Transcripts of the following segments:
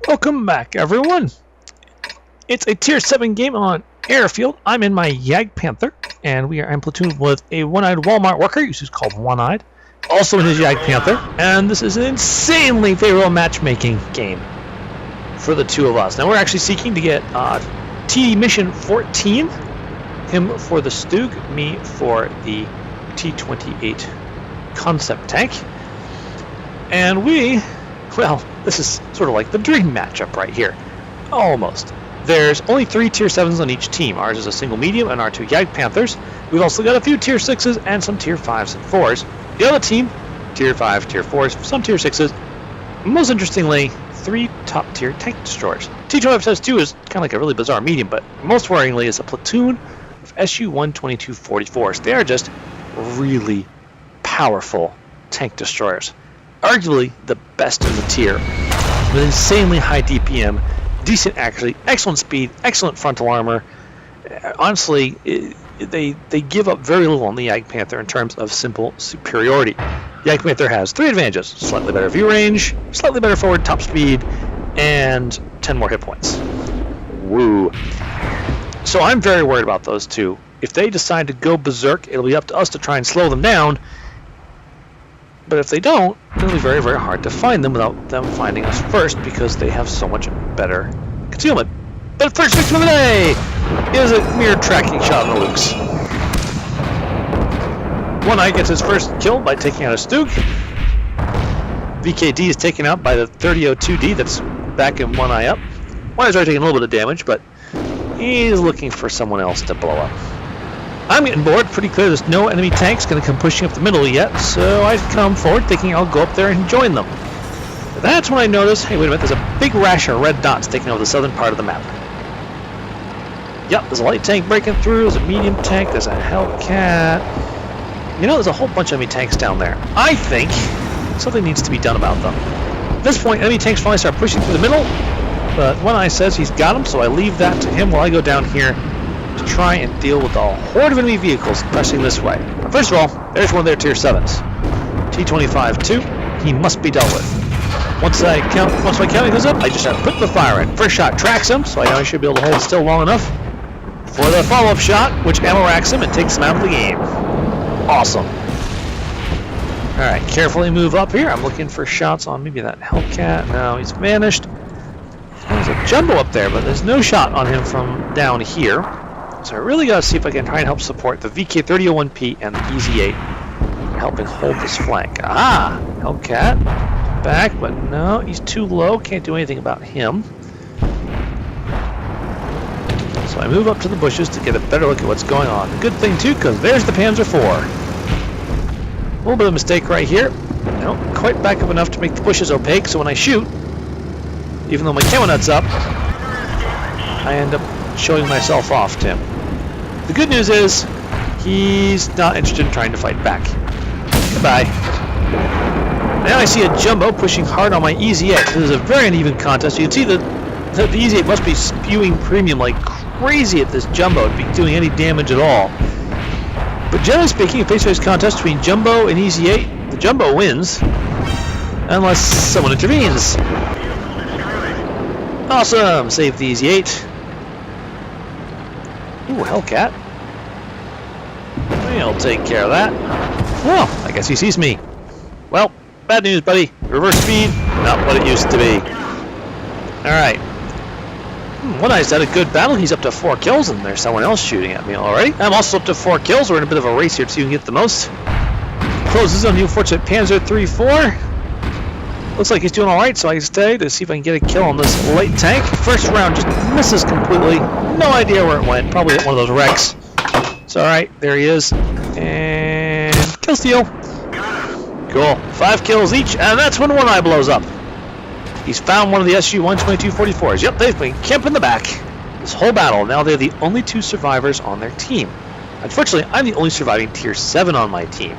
Welcome back, everyone. It's a Tier 7 game on Airfield. I'm in my Jagdpanther, and we are in platoon with a one-eyed Walmart worker, who's called One-Eyed, also in his Jagdpanther, and this is an insanely favorable matchmaking game for the two of us. Now we're actually seeking to get TD Mission 14, him for the Stug, me for the T-28 concept tank, and well, this is sort of like the dream matchup right here. Almost. There's only 3 Tier 7s on each team. Ours is a single medium and our 2 Jagdpanthers. We've also got a few Tier 6s and some Tier 5s and 4s. The other team, Tier 5, Tier 4s, some Tier 6s. Most interestingly, 3 top tier tank destroyers. T-25-2 is kind of like a really bizarre medium, but most worryingly is a platoon of Su-122-44s. They are just really powerful tank destroyers. Arguably the best in the tier, with insanely high DPM, decent accuracy, excellent speed, excellent frontal armor. Honestly, they give up very little on the Jagdpanther in terms of simple superiority. The Jagdpanther has 3 advantages: slightly better view range, slightly better forward top speed, and 10 more hit points. Woo! So I'm very worried about those two. If they decide to go berserk, it'll be up to us to try and slow them down. But if they don't, it'll be very, very hard to find them without them finding us first, because they have so much better concealment. But first victim of the day is a mere tracking shot on the Lukes. One-Eye gets his first kill by taking out a Stug. VKD is taken out by the 3002D that's backing One-Eye up. One-Eye's already taking a little bit of damage, but he's looking for someone else to blow up. I'm getting bored. Pretty clear there's no enemy tanks going to come pushing up the middle yet, so I come forward thinking I'll go up there and join them. But that's when I notice, hey, wait a minute, there's a big rash of red dots taking over the southern part of the map. Yep, there's a light tank breaking through, there's a medium tank, there's a Hellcat. You know, there's a whole bunch of enemy tanks down there. I think something needs to be done about them. At this point, enemy tanks finally start pushing through the middle, but One-Eye says he's got them, so I leave that to him while I go down here to try and deal with the horde of enemy vehicles pressing this way. First of all, there's one of their Tier 7s. T-25-2, he must be dealt with. Once my counting goes up, I just have to put the fire in. First shot tracks him, so I know I should be able to hold still long enough for the follow-up shot, which ammo racks him and takes him out of the game. Awesome. Alright, carefully move up here. I'm looking for shots on maybe that Hellcat. No, he's vanished. There's a jumbo up there, but there's no shot on him from down here. So I really got to see if I can try and help support the VK3001P and the EZ8, helping hold this flank. Ah, Hellcat back, but no, he's too low. Can't do anything about him. So I move up to the bushes to get a better look at what's going on. A good thing too, because there's the Panzer IV. A little bit of a mistake right here. I don't quite back up enough to make the bushes opaque, so when I shoot, even though my camo nut's up, I end up showing myself off to him. The good news is, he's not interested in trying to fight back. Goodbye. Now I see a jumbo pushing hard on my EZ8. This is a very uneven contest. You can see that the EZ8 must be spewing premium like crazy at this jumbo to be doing any damage at all. But generally speaking, a face-to-face contest between jumbo and EZ8, the jumbo wins, unless someone intervenes. Awesome! Save the EZ8. Ooh, Hellcat. We'll take care of that. Well, I guess he sees me. Well, bad news, buddy. Reverse speed, not what it used to be. Alright. One-Eye's had a good battle. He's up to 4 kills, and there's someone else shooting at me already. I'm also up to 4 kills. We're in a bit of a race here to see who can get the most. Closes on the unfortunate Panzer III-4. Looks like he's doing alright, so I stay to see if I can get a kill on this light tank. First round just misses completely. No idea where it went. Probably hit one of those wrecks. It's alright. There he is. And kill steal. Cool. 5 kills each, and that's when One-Eye blows up. He's found one of the Su-122-44s. Yep, they've been camping in the back this whole battle. Now they're the only 2 survivors on their team. Unfortunately, I'm the only surviving Tier 7 on my team.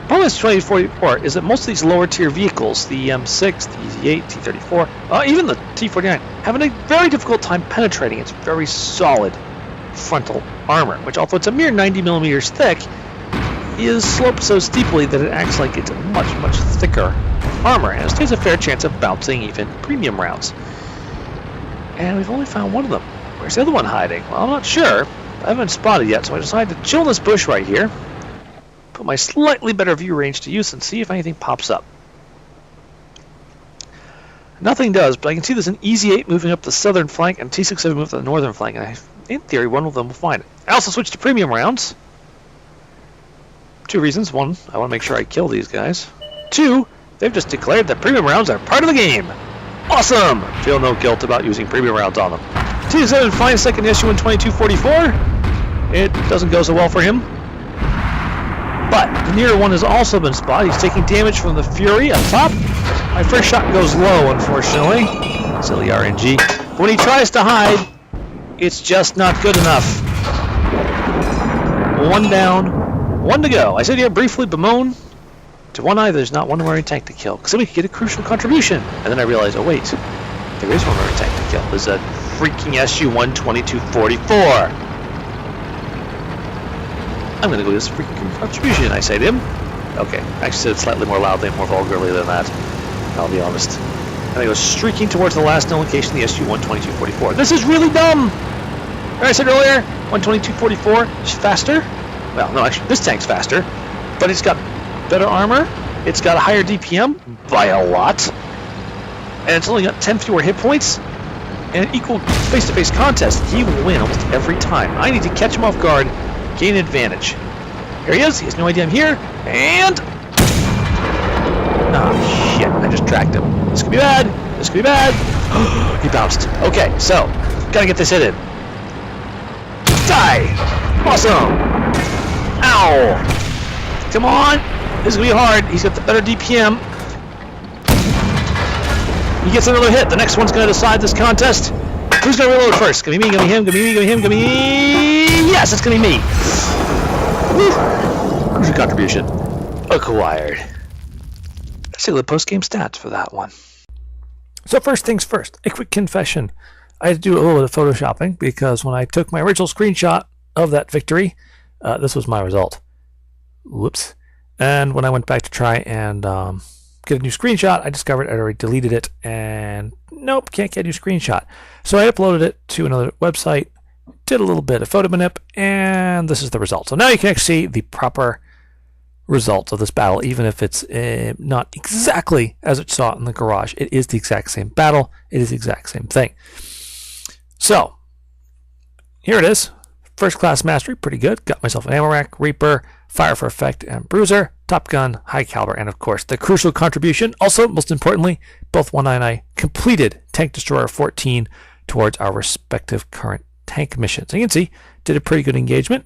Problem with Su-122-44 is that most of these lower tier vehicles, the M6, the EZ8, T-34, even the T-49, having a very difficult time penetrating its very solid frontal armor, which although it's a mere 90 millimeters thick, is sloped so steeply that it acts like it's much, much thicker armor, and it stands a fair chance of bouncing even premium rounds. And we've only found one of them. Where's the other one hiding? Well, I'm not sure. I haven't spotted yet, so I decided to chill in this bush right here, put my slightly better view range to use, and see if anything pops up. Nothing does, but I can see there's an EZ-8 moving up the southern flank and T-67 moving up the northern flank, and in theory, one of them will find it. I also switched to premium rounds. 2 reasons. 1, I want to make sure I kill these guys. 2, they've just declared that premium rounds are part of the game. Awesome! Feel no guilt about using premium rounds on them. T-67 finds second issue in 2244. It doesn't go so well for him. But the nearer one has also been spotted. He's taking damage from the Fury up top. My first shot goes low, unfortunately. Silly RNG. But when he tries to hide, it's just not good enough. 1 down, 1 to go. I said here briefly bemoan to One Eye there's not one Marine tank to kill, because then we could get a crucial contribution. And then I realized, oh wait, there is one Marine tank to kill. There's a freaking SU-1 2244. I'm going to go get this freaking contribution, I say to him. Okay, I actually said it slightly more loudly and more vulgarly than that, I'll be honest. And I go streaking towards the last known location, the SU-1 2244. This is really dumb! Like I said earlier, 12244 is faster. Well, no, actually, this tank's faster, but it's got better armor, it's got a higher DPM by a lot, and it's only got 10 fewer hit points, and an equal face-to-face contest. He will win almost every time. I need to catch him off guard, gain advantage. Here he is, he has no idea I'm here, and... oh shit, I just tracked him. This could be bad, this could be bad. He bounced. Okay, so, gotta get this hit in. Die! Awesome! Ow! Come on! This is gonna be hard. He's got the better DPM. He gets another hit. The next one's gonna decide this contest. Who's gonna reload first? Gonna be me, gonna be him, gonna be me, gonna be him, gonna be me. Yes, it's gonna be me. Woo! Crucial contribution acquired. Let's see the post-game stats for that one. So first things first, a quick confession. I had to do a little bit of photoshopping because when I took my original screenshot of that victory, this was my result. Whoops. And when I went back to try and get a new screenshot, I discovered I'd already deleted it, and nope, can't get a new screenshot. So I uploaded it to another website, did a little bit of photo manip, and this is the result. So now you can actually see the proper result of this battle, even if it's not exactly as it saw in the garage. It is the exact same battle. It is the exact same thing. So, here it is. First class mastery, pretty good. Got myself an ammo rack, Reaper, Fire for Effect, and Bruiser, Top Gun, High Caliber, and of course the crucial contribution. Also, most importantly, both One Eye and I completed Tank Destroyer 14 towards our respective current tank missions. And you can see, did a pretty good engagement.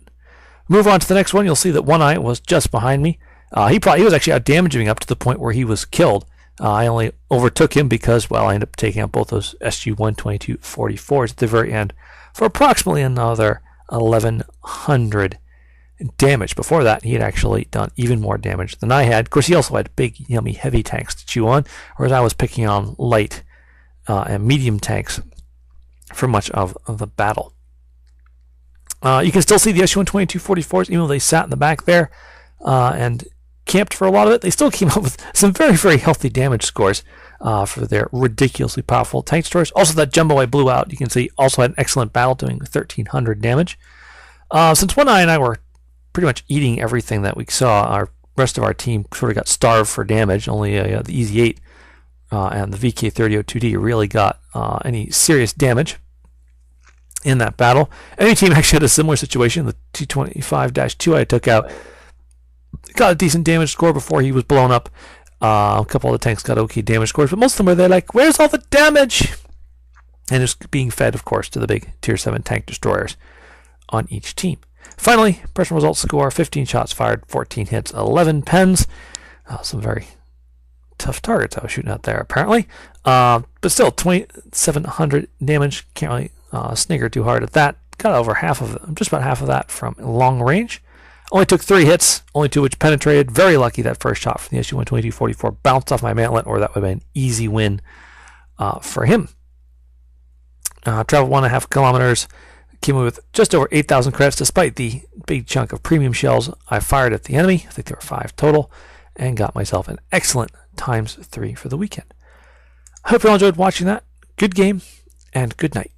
Move on to the next one, you'll see that One Eye was just behind me. He was actually out damaging up to the point where he was killed. I only overtook him because, well, I ended up taking out both those SU-1 2244s at the very end for approximately another 1,100 damage. Before that, he had actually done even more damage than I had. Of course, he also had big, yummy, heavy tanks to chew on, whereas I was picking on light and medium tanks for much of the battle. You can still see the SU-1 2244s, even though they sat in the back there and camped for a lot of it. They still came up with some very, very healthy damage scores for their ridiculously powerful tank destroyers. Also, that jumbo I blew out, you can see, also had an excellent battle, doing 1,300 damage. Since One Eye and I were pretty much eating everything that we saw, our rest of our team sort of got starved for damage. Only the EZ-8 and the VK-3002D really got any serious damage in that battle. Any team actually had a similar situation. The T-25-2 I took out got a decent damage score before he was blown up. A couple of the tanks got okay damage scores, but most of them were there like, where's all the damage? And it's being fed, of course, to the big Tier 7 tank destroyers on each team. Finally, personal results score, 15 shots fired, 14 hits, 11 pens. Some very tough targets I was shooting out there, apparently. But still, 2,700 damage. Can't really snigger too hard at that. Got over half of it, just about half of that from long range. Only took 3 hits, only 2 which penetrated. Very lucky that first shot from the SU-1 2244 bounced off my mantlet, or that would have been an easy win for him. Traveled 1.5 kilometers. Came away with just over 8,000 credits despite the big chunk of premium shells I fired at the enemy. I think there were 5 total, and got myself an excellent ×3 for the weekend. I hope you all enjoyed watching that. Good game, and good night.